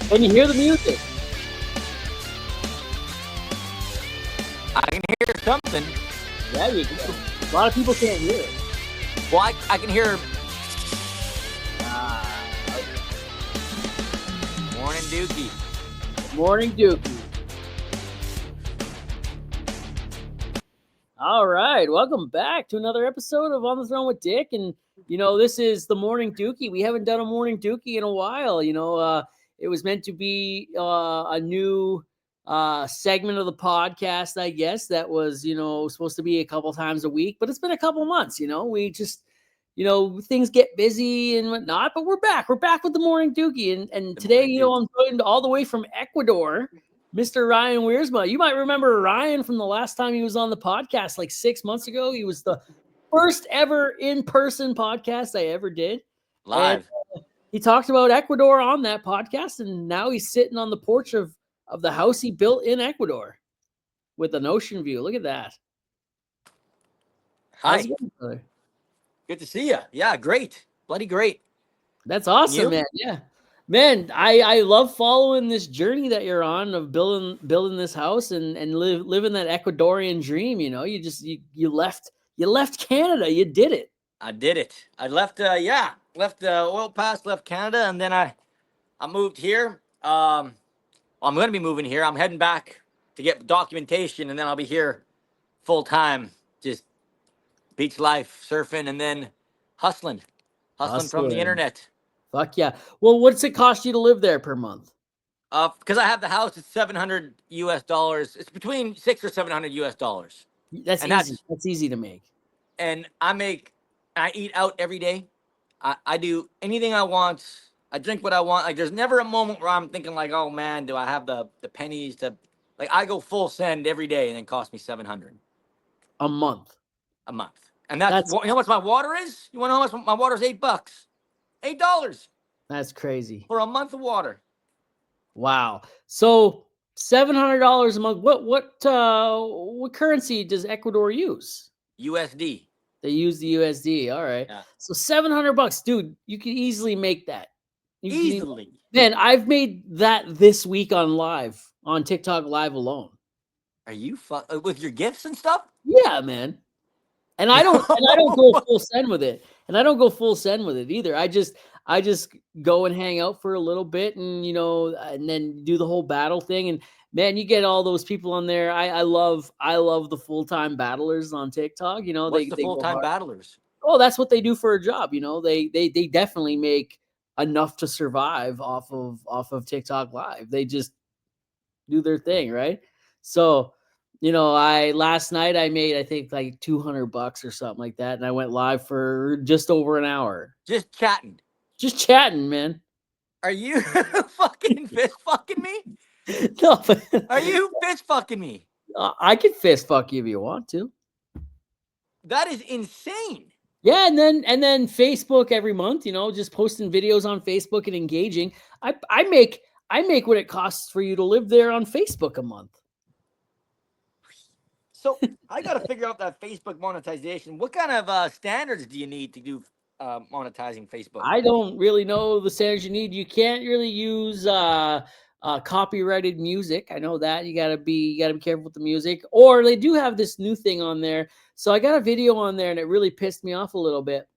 Can you hear the music? I can hear something. There you go. A lot of people can't hear it. Well, I can hear Mornin Dookie. Morning Dookie. All right, welcome back to another episode of On the Throne with Dick. And, this is the Morning Dookie. We haven't done a Morning Dookie in a while. It was meant to be a new segment of the podcast, I guess, that was, supposed to be a couple times a week, but it's been a couple months, we just, things get busy and whatnot, but we're back. We're back with the Morning Dookie. And today, I'm joined all the way from Ecuador, Mr. Ryan Weirsma. You might remember Ryan from the last time he was on the podcast, like 6 months ago. He was the first ever in-person podcast I ever did. Live. And, he talked about Ecuador on that podcast, and now he's sitting on the porch of the house he built in Ecuador with an ocean view. Look at that. Hi. How's it going, brother? Good to see you. Yeah, great. Bloody great. That's awesome, man. Yeah. Man, I love following this journey that you're on of building this house and living that Ecuadorian dream. You left Canada. You did it. I did it. I left left oil pass, left Canada, and then I moved here. I'm going to be moving here. I'm heading back to get documentation, and then I'll be here full time, just beach life, surfing, and then hustling from the internet. Fuck yeah. Well, what's it cost you to live there per month? Because I have the house, it's $700 US. It's between $600 or $700 US. That's easy. That's easy to make. And I eat out every day. I do anything I want. I drink what I want. Like, there's never a moment where I'm thinking like, oh man, do I have the pennies to, like, I go full send every day and it costs me $700 a month. And that's you know how much my water is? You want to know how much my water is? $8. $8. That's crazy. For a month of water. Wow. So $700 a month. What currency does Ecuador use? USD. They use the USD. All right. Yeah. So $700, dude. You can easily make that. Easily. Man, I've made that this week on TikTok live alone. Are you with your gifts and stuff? Yeah, man. And I don't go full send with it. And I don't go full send with it either. I just go and hang out for a little bit and and then do the whole battle thing. And man, you get all those people on there. I love the full-time battlers on TikTok. What's the full-time battlers? Oh, that's what they do for a job. They definitely make enough to survive off of TikTok live. They just do their thing, right? So last night I made, I think, like $200 or something like that. And I went live for just over an hour. Just chatting, man. Are you fucking fist fucking me? No, but are you fist fucking me? I can fist fuck you if you want to. That is insane. Yeah, and then Facebook every month, just posting videos on Facebook and engaging. I make what it costs for you to live there on Facebook a month. So I got to figure out that Facebook monetization. What kind of standards do you need to do monetizing Facebook? I don't really know the standards you need. You can't really use copyrighted music. I know that you gotta be careful with the music. Or they do have this new thing on there. So I got a video on there and it really pissed me off a little bit.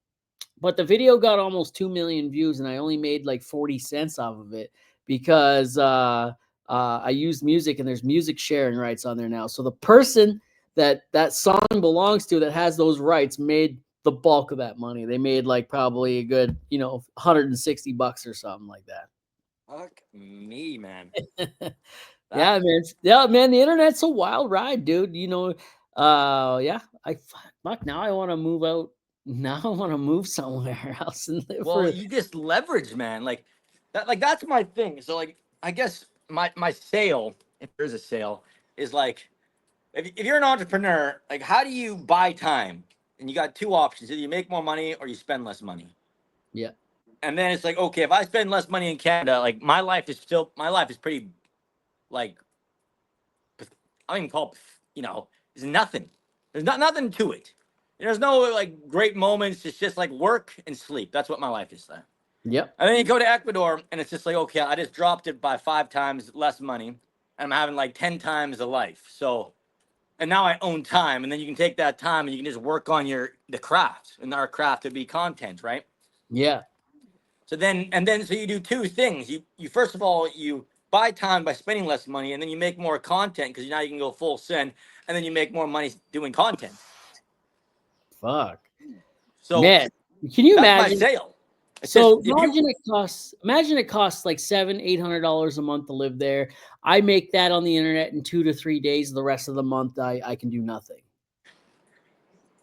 But the video got almost 2 million views and I only made like 40 cents off of it because I used music and there's music sharing rights on there now. So the person that song belongs to that has those rights made the bulk of that money. They made like probably a good, $160 or something like that. Fuck me, man. Yeah, man. Yeah, man. The internet's a wild ride, dude. Yeah. Now I want to move out. Now I want to move somewhere else and live. Well, you just leverage, man. Like that. Like that's my thing. So, like, I guess my sale, if there's a sale, is like, if you're an entrepreneur, like, how do you buy time? And you got two options: either you make more money or you spend less money. Yeah. And then it's like, okay, if I spend less money in Canada, like my life is pretty, like, I don't even call it, it's nothing. There's nothing to it. There's no like great moments. It's just like work and sleep. That's what my life is. Yep. And then you go to Ecuador, and it's just like, okay, I just dropped it by 5 times less money, and I'm having like 10 times the life. So, and now I own time, and then you can take that time and you can just work on the craft, and our craft would be content, right? Yeah. So so you do two things. You first of all, you buy time by spending less money, and then you make more content because now you can go full send, and then you make more money doing content. Fuck. So Man, can you that's my imagine? sale. It's just So if you imagine it costs like $700-800 a month to live there. I make that on the internet in 2 to 3 days. The rest of the month I can do nothing.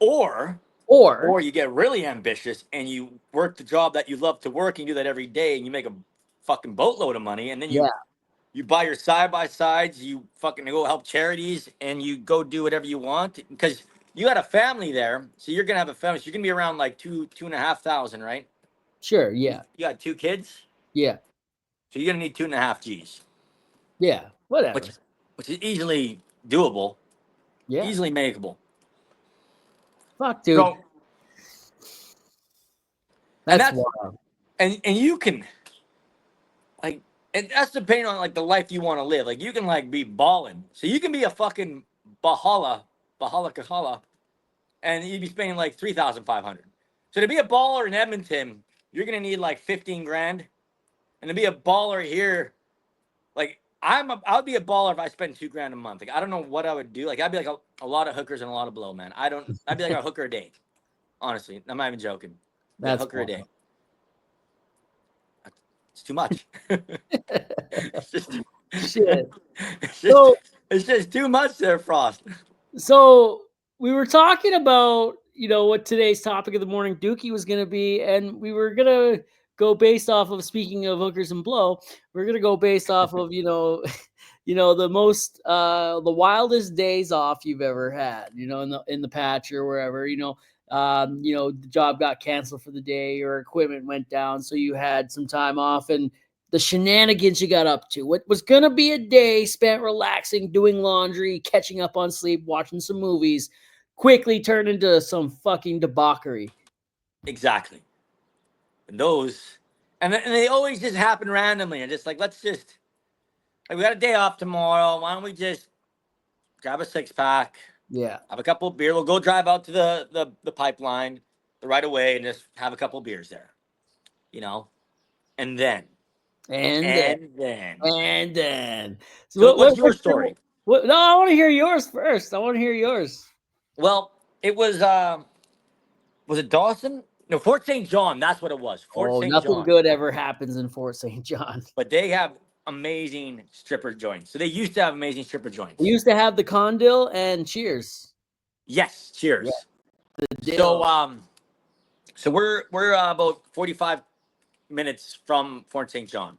or Or or you get really ambitious and you work the job that you love to work and you do that every day and you make a fucking boatload of money and then yeah, you buy your side by sides, you fucking go help charities and you go do whatever you want because you got a family there, so you're gonna have a family. So you're gonna be around like two and a half thousand, right? sure, You yeah, got 2 kids, yeah, so you're gonna need 2.5 G's, yeah, which whatever. which is easily doable, Yeah, easily makeable. fuck, dude, So and that's that's wild. and you can like and that's depending on like the life you want to live. Like you can like be balling. So you can be a fucking Bahala Kahala, and you'd be spending like 3,500. So to be a baller in Edmonton, you're gonna need like 15 grand. And to be a baller here, like I would be a baller if I spent 2 grand a month. Like I don't know what I would do. Like I'd be like a lot of hookers and a lot of blow, man. I'd be like a hooker a day. Honestly. I'm not even joking. Be a That's hooker a day. wild. It's too much. it's just Shit. it's just So it's just too much there, Frost. So we were talking about, what today's topic of the morning Dookie was going to be, and we were going to go based off of, speaking of hookers and blow, we're going to go based off of, the wildest days off you've ever had, in the patch or wherever, the job got canceled for the day or equipment went down, so you had some time off, and the shenanigans you got up to. What was going to be a day spent relaxing, doing laundry, catching up on sleep, watching some movies, quickly turned into some fucking debauchery. Exactly. And those and they always just happen randomly and just like let's just like we got a day off tomorrow. Why don't we just grab a 6 pack, Yeah. have a couple of beer. We'll go drive out to the pipeline the right away and just have a couple of beers there, you know. And then, And then, and then. and then. So So, what's your story? no, I want to hear yours first. I want to hear yours. Well, it was it Dawson? No, Fort St. John. That's what it was. Fort Oh, St. nothing John. good ever happens in Fort St. John. But they have amazing stripper joints. So they used to have amazing stripper We joints. used to have the Condil and Cheers. Yes. Yeah, Cheers. the So dill. so we're about 45 minutes from Fort St. John,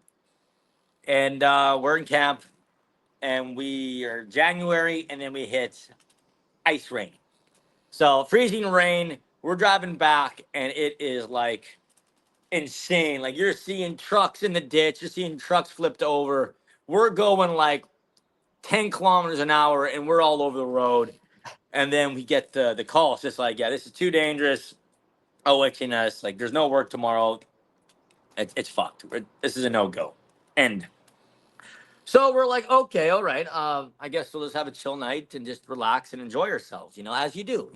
and we're in camp, and we are January, and then we hit ice rain. So freezing rain. We're driving back, and it is like insane. Like you're seeing trucks in the ditch, you're seeing trucks flipped over. We're going like 10 kilometers an hour, and we're all over the road. And then we get the call. It's just like, yeah, this is too dangerous. Oh, us. Like, there's no work tomorrow. It's fucked. This is a no go. End. So we're like, okay, all right. I guess we'll just have a chill night and just relax and enjoy ourselves, as you do,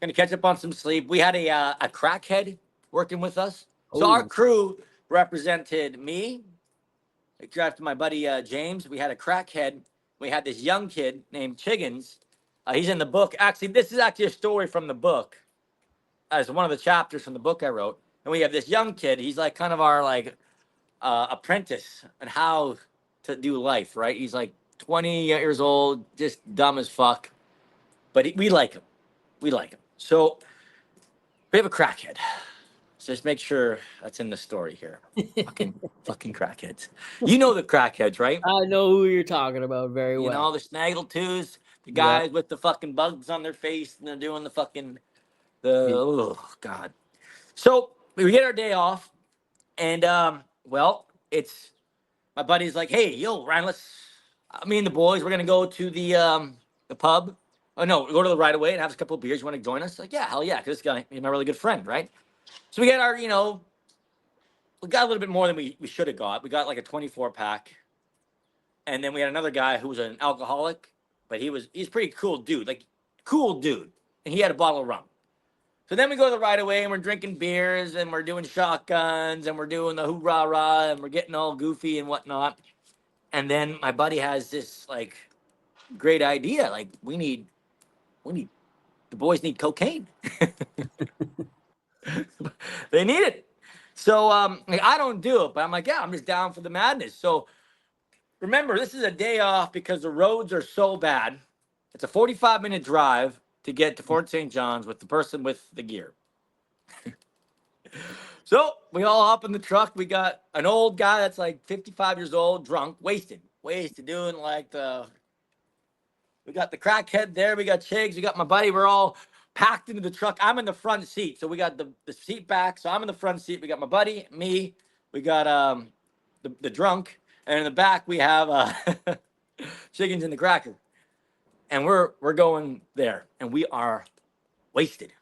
Gonna catch up on some sleep. We had a crackhead working with us. So our Oh, crew represented me, after my buddy James. We had a crackhead. We had this young kid named Chiggins. He's in the book. Actually, this is actually a story from the book. As one of the chapters from the book I wrote. And we have this young kid. He's like kind of our like apprentice and how to do life, right? He's like 20 years old, just dumb as fuck. But we like him. We like him. So we have a crackhead. So just make sure that's in the story here. Fucking crackheads. You know the crackheads, right? I know who you're talking about very well. The snaggletooths, the Yeah. guys with the fucking bugs on their face, and they're doing Yeah. oh god. So we get our day off, and well, it's my buddy's like, hey, yo, Ryan, me and the boys, we're gonna go to the pub. Oh no, we go to the right away and have a couple of beers. You want to join us? Like, yeah, hell yeah, because this guy, he's my really good friend, right? So we get our, we got a little bit more than we should have got. We got like a 24 pack. And then we had another guy who was an alcoholic, but he's pretty cool dude, like cool dude. And he had a bottle of rum. So then we go to the right away and we're drinking beers and we're doing shotguns and we're doing the hoorah rah and we're getting all goofy and whatnot. And then my buddy has this like great idea. Like we need the boys need cocaine. They need it. So like, I don't do it, but I'm like, yeah, I'm just down for the madness. So remember, this is a day off because the roads are so bad. It's a 45-minute drive to get to Fort St. John's with the person with the gear. So we all hop in the truck. We got an old guy that's like 55 years old, drunk, wasted, doing like we got the crackhead there. We got Chigs. We got my buddy. We're all packed into the truck. I'm in the front seat. So we got the seat back. So I'm in the front seat. We got my buddy, me. We got the drunk. And in the back, we have chickens in the cracker. And we're going there. And we are wasted.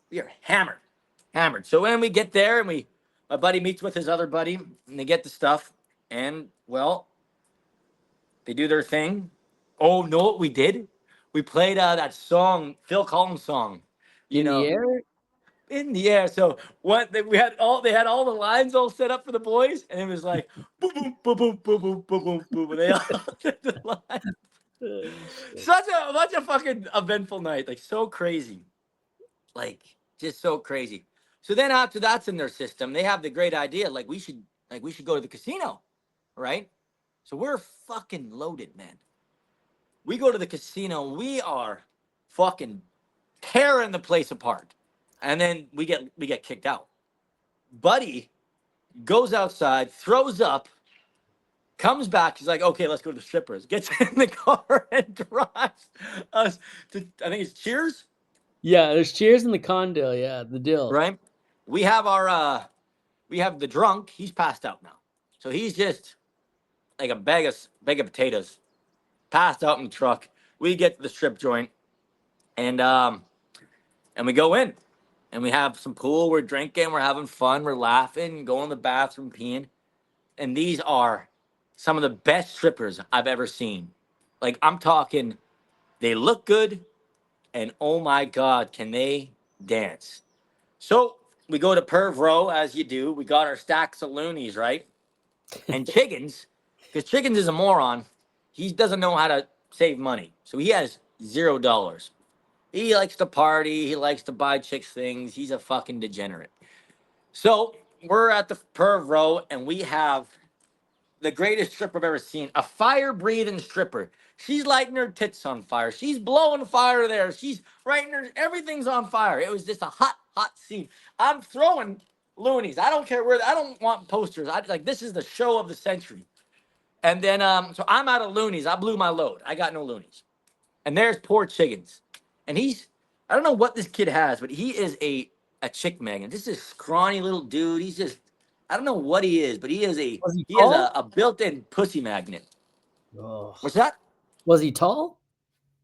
We are hammered. So when we get there and my buddy meets with his other buddy and they get the stuff and well, they do their thing. Oh, know what we did? We played that song, Phil Collins song, In the air? in the air. So what they had all the lines all set up for the boys, and it was like boom, boom, boom, boom, boom, boom, boom, boom, boom. And they all did the line. Such a fucking eventful night, like so crazy, like just so crazy. So then after that's in their system, they have the great idea, like we should go to the casino, right? So we're fucking loaded, man. We go to the casino, we are fucking tearing the place apart. And then we get kicked out. Buddy goes outside, throws up, comes back. He's like, okay, let's go to the strippers. Gets in the car and drives us to, I think it's Cheers. Yeah, there's Cheers in the condo. Yeah, the dill. Right? We have we have the drunk. He's passed out now. So he's just like a bag of potatoes, passed out in the truck. We get to the strip joint and we go in and we have some pool. We're drinking, we're having fun, we're laughing, going to the bathroom, peeing. And these are some of the best strippers I've ever seen. Like I'm talking, they look good, and oh my God, can they dance? So we go to Perv Row as you do. We got our stacks of loonies, right? And Chiggins, because Chiggins is a moron, he doesn't know how to save money. So he has $0. He likes to party. He likes to buy chicks things. He's a fucking degenerate. So we're at the Perv Row, and we have the greatest stripper I've ever seen. A fire-breathing stripper. She's lighting her tits on fire. She's blowing fire there. She's writing her. Everything's on fire. It was just a hot, hot scene. I'm throwing loonies. I don't care where. I don't want posters. I like this is the show of the century. And then so I'm out of loonies. I blew my load. I got no loonies. And there's poor Chiggins. And I don't know what this kid has, but he is a chick magnet. This is a scrawny little dude. He's just, I don't know what he is, but he is he has a built-in pussy magnet. Oh. What's that? Was he tall?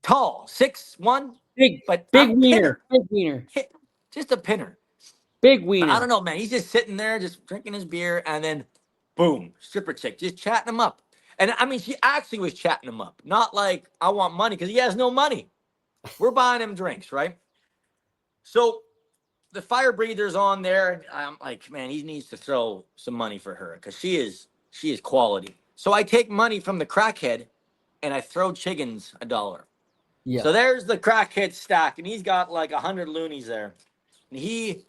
Tall, 6'1", big, but big wiener, big wiener, just a pinner. Big wiener. But I don't know, man. He's just sitting there, just drinking his beer, and then, boom, stripper chick, just chatting him up. And I mean, she actually was chatting him up, not like I want money because he has no money. We're buying him drinks, right? So the fire breather's on there, and I'm like, man, he needs to throw some money for her because she is quality. So I take money from the crackhead, and I throw Chiggins $1. Yeah. So there's the crackhead stack, and he's got like 100 loonies there, and he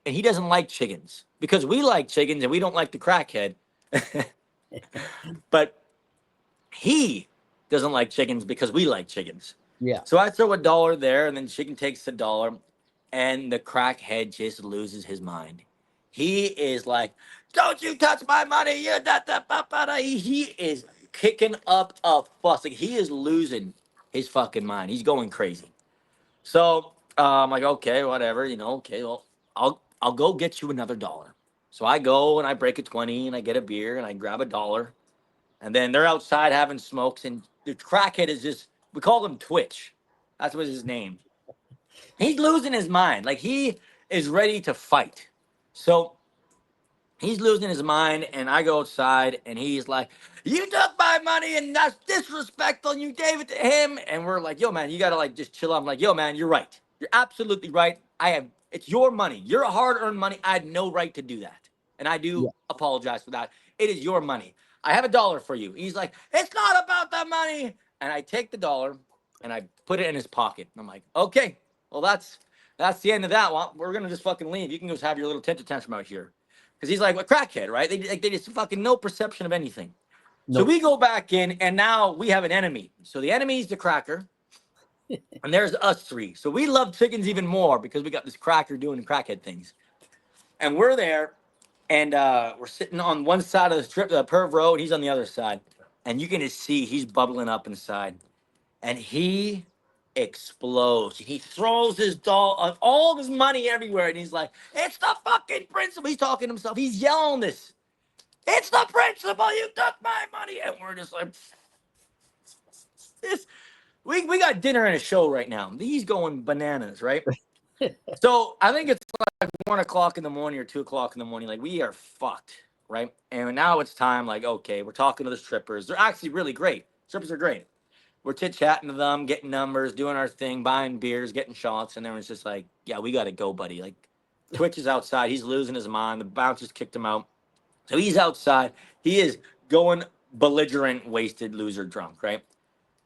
doesn't like Chiggins because we like Chiggins and we don't like the crackhead. But he doesn't like Chiggins because we like Chiggins. Yeah. So I throw $1 there, and then Chicken takes $1, and the crackhead just loses his mind. He is like, "Don't you touch my money! You da da ba ba da." He is kicking up a fuss. Like he is losing his fucking mind. He's going crazy. So I'm like, okay, whatever, okay, well, I'll go get you another $1. So I go and I break a 20 and I get a beer and I grab $1. And then they're outside having smokes, and the crackhead is just, we call him Twitch. That's what his name. He's losing his mind. Like he is ready to fight. So He's losing his mind, and I go outside, and he's like, "You took my money, and that's disrespectful, and you gave it to him." And we're like, "Yo, man, you gotta like just chill out." I'm like, "Yo, man, you're right. You're absolutely right. It's your money. Your hard-earned money. I had no right to do that, and I do Yeah. apologize for that. It is your money. I have $1 for you." He's like, "It's not about the money," and I take the dollar, and I put it in his pocket. I'm like, "Okay, well, that's the end of that one. We're gonna just fucking leave. You can just have your little temper tantrum out here." Because he's like a crackhead, right? They just fucking no perception of anything. So Nope. we go back in, and now we have an enemy. So the enemy is the cracker, and there's us three. So we love chickens even more because we got this cracker doing crackhead things. And we're there, and we're sitting on one side of the strip, the perv road. He's on the other side, and you can just see he's bubbling up inside, and he explodes. He throws his doll, all of his money everywhere, and he's like, "It's the fucking principal." He's talking to himself. He's yelling this. "It's the principal. You took my money." And we're just like, this. We got dinner and a show right now. He's going bananas, right? So I think it's like 1 o'clock in the morning or 2 o'clock in the morning. Like, we are fucked, right? And now it's time, like, okay, we're talking to the strippers. They're actually really great. Strippers are great. We're chit-chatting to them, getting numbers, doing our thing, buying beers, getting shots, and everyone's just like, "Yeah, we got to go, buddy." Like, Twitch is outside. He's losing his mind. The bouncers kicked him out. So he's outside. He is going belligerent, wasted, loser, drunk, right?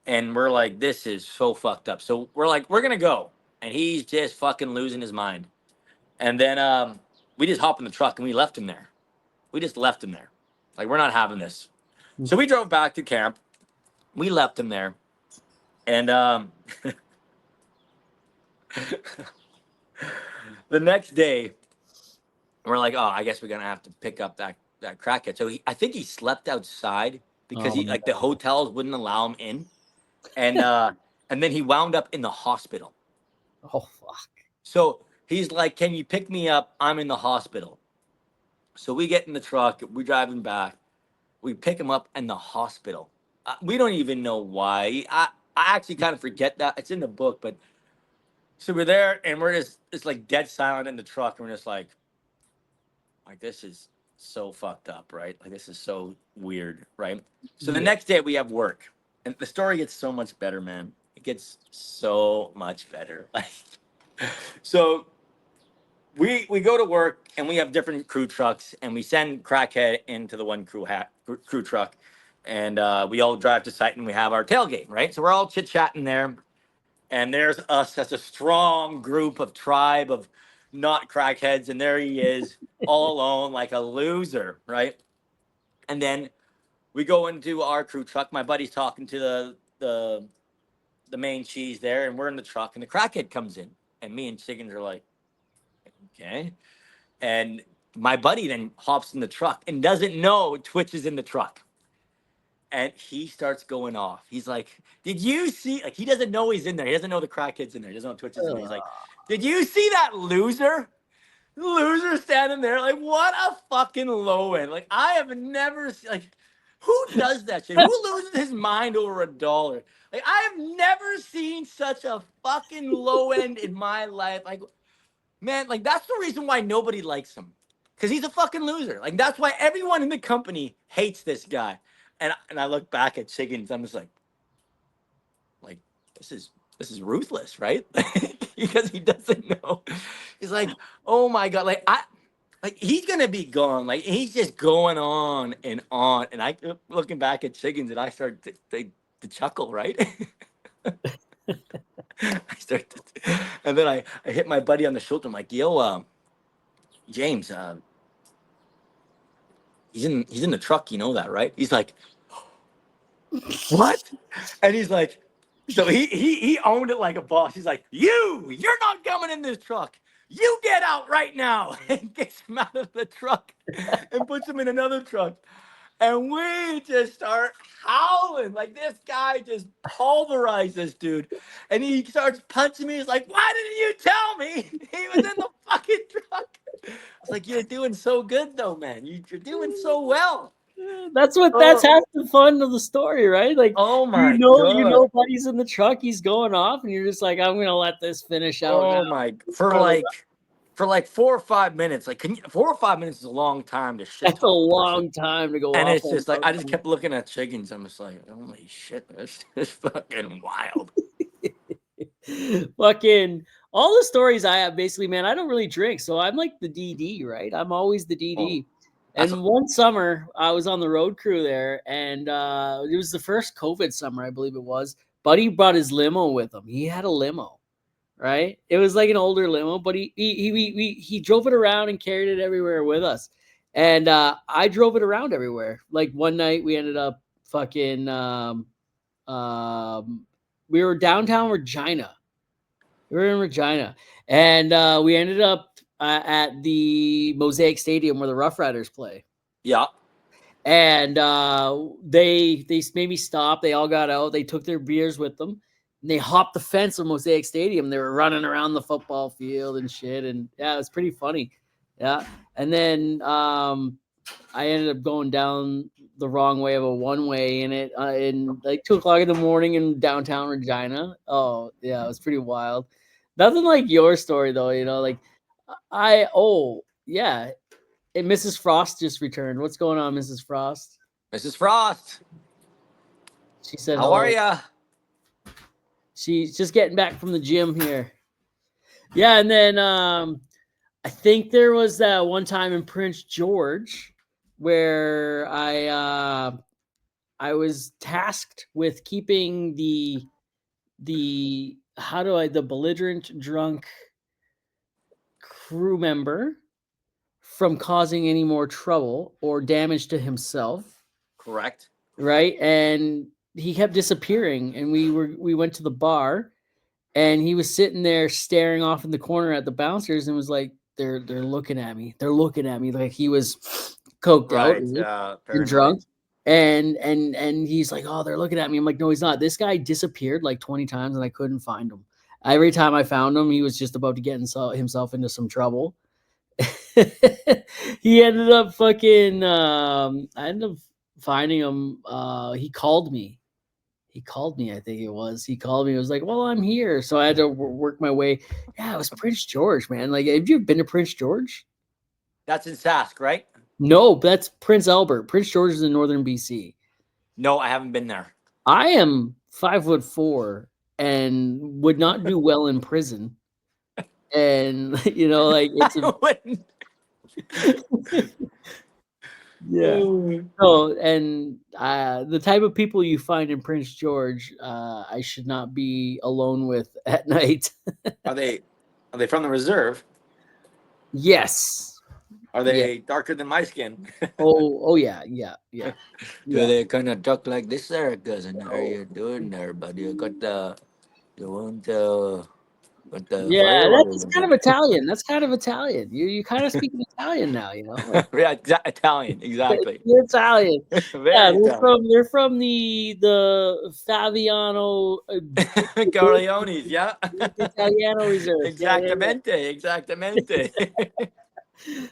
And we're like, this is so fucked up. So we're like, we're going to go. And he's just fucking losing his mind. And then we just hop in the truck and we left him there. We just left him there. Like, we're not having this. So we drove back to camp. We left him there. And the next day, we're like, oh, I guess we're going to have to pick up that crackhead. So I think he slept outside because Oh, the hotels wouldn't allow him in. And then he wound up in the hospital. oh fuck. So he's like, "Can you pick me up? I'm in the hospital." So we get in the truck, we driving back, we pick him up in the hospital. We don't even know why. I actually kind of forget that. It's in the book, but so we're there and we're just, it's like dead silent in the truck, and we're just like, this is so fucked up, right? Like, this is so weird, right? So the next day we have work, and the story gets so much better, man. It gets so much better. So we go to work, and we have different crew trucks, and we send crackhead into the one crew truck, and we all drive to site, and we have our tailgate, right? So we're all chit chatting there, and there's us as a strong group of tribe of not crackheads, and there he is all alone like a loser, right? And then we go into our crew truck. My buddy's talking to the main cheese there, and we're in the truck, and the crackhead comes in, and me and Chickens are like, okay. And my buddy then hops in the truck and doesn't know Twitch is in the truck. And he starts going off. He's like, "Did you see?" Like, he doesn't know he's in there. He doesn't know the crackhead's in there. He doesn't know Twitch is in there. He's like, "Did you see that loser? Loser standing there." Like, what a fucking low end. Like, I have never seen, like, who does that shit? Who loses his mind over $1? Like, I have never seen such a fucking low end in my life. Like, man, like, that's the reason why nobody likes him. Because he's a fucking loser. Like, that's why everyone in the company hates this guy. And I look back at Chickens, I'm just like, this is ruthless, right? Because he doesn't know. He's like, "Oh my God." Like, he's gonna be gone. Like, he's just going on and on. And I looking back at Chickens, and I start to chuckle, right? I start to, and then I hit my buddy on the shoulder. I'm like, "Yo, James, he's in the truck. You know that, right?" He's like, "What?" And he's like, so he owned it like a boss. He's like, "You're not coming in this truck. You get out right now." And gets him out of the truck and puts him in another truck. And we just start howling. Like, this guy just pulverized this dude. And he starts punching me. He's like, "Why didn't you tell me he was in the fucking truck?" I was like, "You're doing so good, though, man. You're doing so well." That's Oh, half the fun of the story, right? Like, oh my God. buddy's in the truck, he's going off, and you're just like, I'm gonna let this finish out now. Oh my, for like for like 4 or 5 minutes. Like, 4 or 5 minutes is a long time to shit That's a talk a person. long time to go And off it's on. just like I just kept looking at chickens. I'm just like, holy shit, this is fucking wild. Fucking all the stories I have, basically, man, I don't really drink, so I'm like the DD, right? I'm always the DD. And one summer, I was on the road crew there, and it was the first COVID summer, I believe it was. Buddy brought his limo with him. He had a limo, right? It was like an older limo, but he drove it around and carried it everywhere with us. And I drove it around everywhere. Like one night, we ended up fucking. We were downtown Regina. We were in Regina, and we ended up at the Mosaic Stadium where the Rough Riders play. Yeah. And they made me stop. They all got out. They took their beers with them. And they hopped the fence of Mosaic Stadium. They were running around the football field and shit. And yeah, it was pretty funny. Yeah. And then I ended up going down the wrong way of a one-way in it in like 2:00 in the morning in downtown Regina. Oh yeah, it was pretty wild. Nothing like your story though, like yeah. And Mrs. Frost just returned. What's going on, Mrs. Frost? Mrs. Frost. She said How hello. are ya? She's just getting back from the gym here. Yeah, and then I think there was that one time in Prince George where I was tasked with keeping the belligerent drunk crew member from causing any more trouble or damage to himself. Correct. Right? And he kept disappearing, and we went to the bar, and he was sitting there staring off in the corner at the bouncers and was like, they're looking at me. They're looking at me like he was coked out and drunk. And he's like, oh, they're looking at me. I'm like, no, he's not. This guy disappeared like 20 times and I couldn't find him. Every time I found him, he was just about to get himself into some trouble. He ended up fucking I ended up finding him. He called me. I think it was. He called me. It was like, well, I'm here. So I had to work my way. Yeah, it was Prince George, man. Like, have you been to Prince George? That's in Sask, right? No, that's Prince Albert. Prince George is in northern BC. No, I haven't been there. I am 5'4" and would not do well in prison. And like it's yeah. No, and the type of people you find in Prince George, I should not be alone with at night. Are they from the reserve? Yes. Are they darker than my skin? Oh yeah. Do they kind of talk like this there, cousin? How are you doing there, buddy? You got the one yeah, that's kind of Italian. That's kind of Italian. You kind of speaking Italian now, Like, yeah, Italian, exactly. you're Italian. Very Yeah, Italian. they're from the Faviano Corleones, yeah. Italiano Reserve. Exactamente.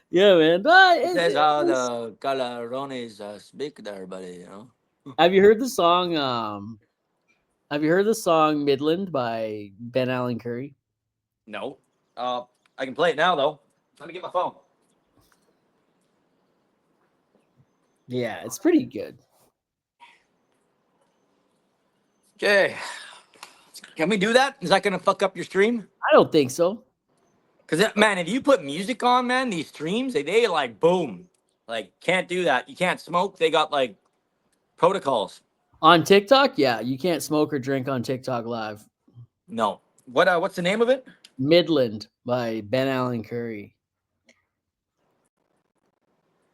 Yeah, man. But That's how the Calarones speak there, buddy. have you heard the song? Have you heard the song "Midland" by Ben Allen Curry? No. I can play it now though. Let me get my phone. Yeah, it's pretty good. Okay. Can we do that? Is that gonna fuck up your stream? I don't think so. Because man, if you put music on, man, these streams, they like boom. Like can't do that. You can't smoke. They got like protocols. On TikTok, yeah, you can't smoke or drink on TikTok live. No. What's the name of it? Midland by Ben Allen Curry.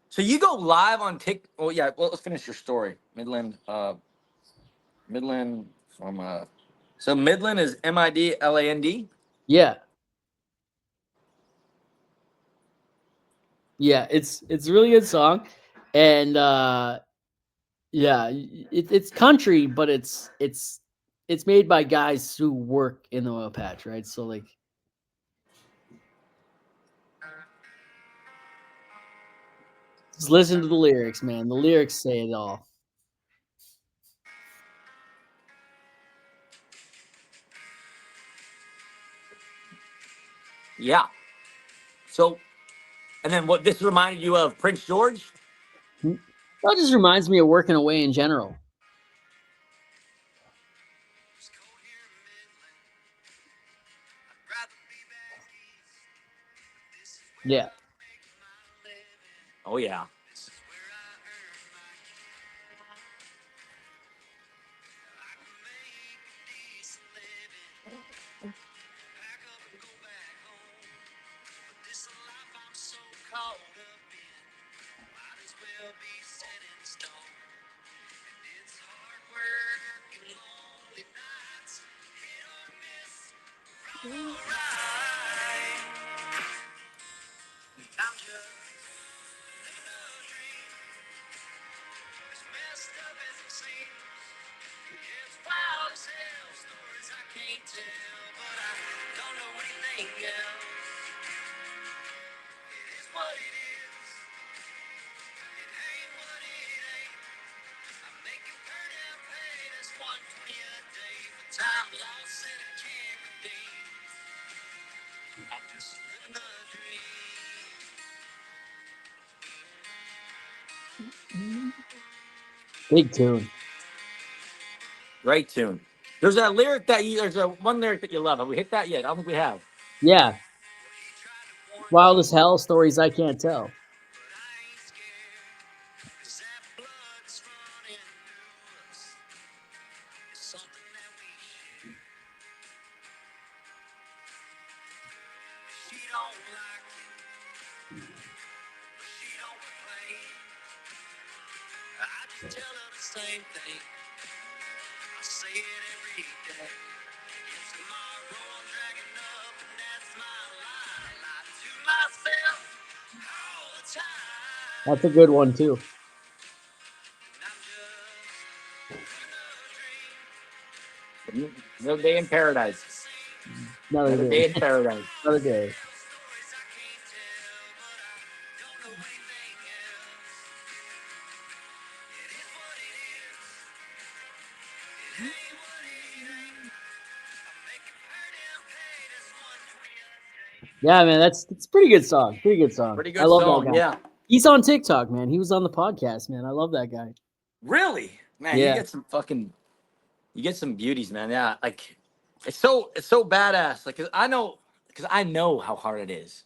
So you go live on TikTok. Oh yeah, well let's finish your story. Midland from so Midland is Midland? Yeah. Yeah, it's a really good song. And yeah, it's country, but it's made by guys who work in the oil patch, right? So like just listen to the lyrics, man. The lyrics say it all. Yeah. So, and then what? This reminded you of Prince George? That just reminds me of working away in general. Yeah. Oh yeah. Big tune. Great tune. There's a lyric that there's a one lyric that you love. Have we hit that yet? I don't think we have. Yeah. Wild as hell, stories I can't tell. That's a good one too. Another day in paradise. Another Another day day. in paradise. Another day. Yeah, man, that's a pretty good song. Pretty good song. Pretty I good love that song. guy. Yeah. He's on TikTok, man. He was on the podcast, man. I love that guy. Really, man. Yeah. You get some fucking. You get some beauties, man. Yeah. Like, it's so badass. Like, 'cause I know how hard it is.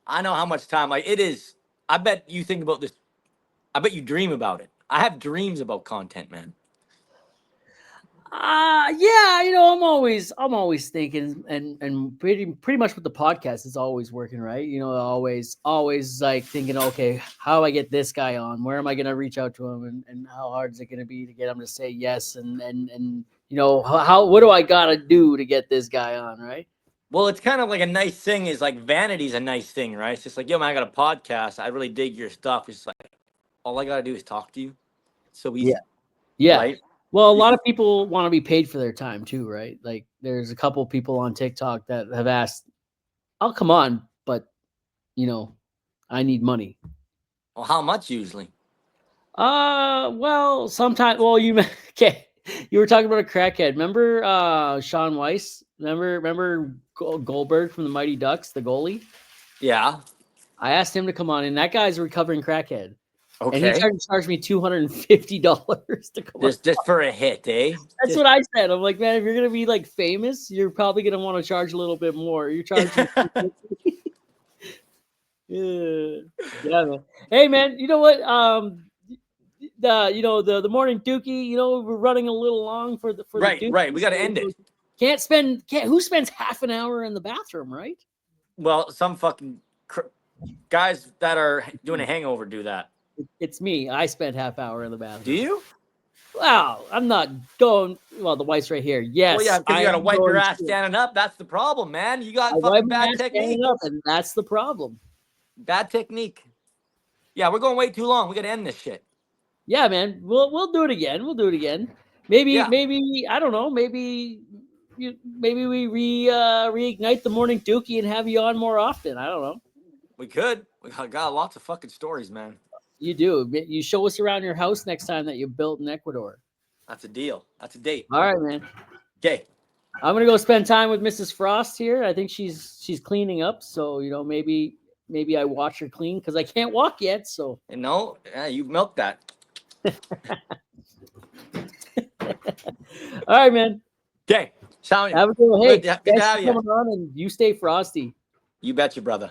I know how much time. Like, it is. I bet you think about this. I bet you dream about it. I have dreams about content, man. Yeah, I'm always thinking and pretty much with the podcast is always working, right? Always like thinking, okay, how do I get this guy on? Where am I gonna reach out to him and how hard is it gonna be to get him to say yes and how what do I gotta do to get this guy on, right? Well, it's kind of like a nice thing. Is like vanity's a nice thing, right? It's just like, yo, man, I got a podcast. I really dig your stuff. It's like all I gotta do is talk to you. It's so Yeah. easy, Yeah. right? Well, a You lot should- of people want to be paid for their time too, right? Like there's a couple people on TikTok that have asked, I'll come on, but I need money. Well, how much usually? Well, sometimes. Well, okay. You were talking about a crackhead. Remember, Sean Weiss? Remember Goldberg from the Mighty Ducks, the goalie? Yeah. I asked him to come on, and that guy's a recovering crackhead, and he Okay. tried to charge me $250 to come on. Just for a hit, eh? That's what I said. I'm like, man, if you're gonna be like famous, you're probably gonna want to charge a little bit more. You're charging. Yeah, man. Hey, man, you know what? The morning Dookie. We're running a little long for the Right, Dookie. right. We got to end it. Who spends half an hour in the bathroom, right? Well, some fucking guys that are doing a hangover do that. It's me. I spent half hour in the bathroom. Do you? Wow, I'm not going. Well, the wife's right here. Yes, Well, yeah, because you got to am wipe your going ass to. standing up. That's the problem, man. You I got wipe fucking my bad ass technique. standing up, and that's the problem. Bad technique. Yeah, we're going way too long. We got to end this shit. Yeah, man. We'll do it again. We'll do it again. Maybe Yeah. maybe I don't know. Maybe we reignite the morning Dookie and have you on more often. I don't know. We could. We got lots of fucking stories, man. You do. You show us around your house next time that you built in Ecuador. That's a deal. That's a date. All right, man. Okay. I'm gonna go spend time with Mrs. Frost here. I think she's cleaning up, so maybe I watch her clean because I can't walk yet. So No, you've milked that. all right, man. Okay, sound Have a good one. Hey, good to thanks have for you. coming on, and you stay frosty. You betcha, brother.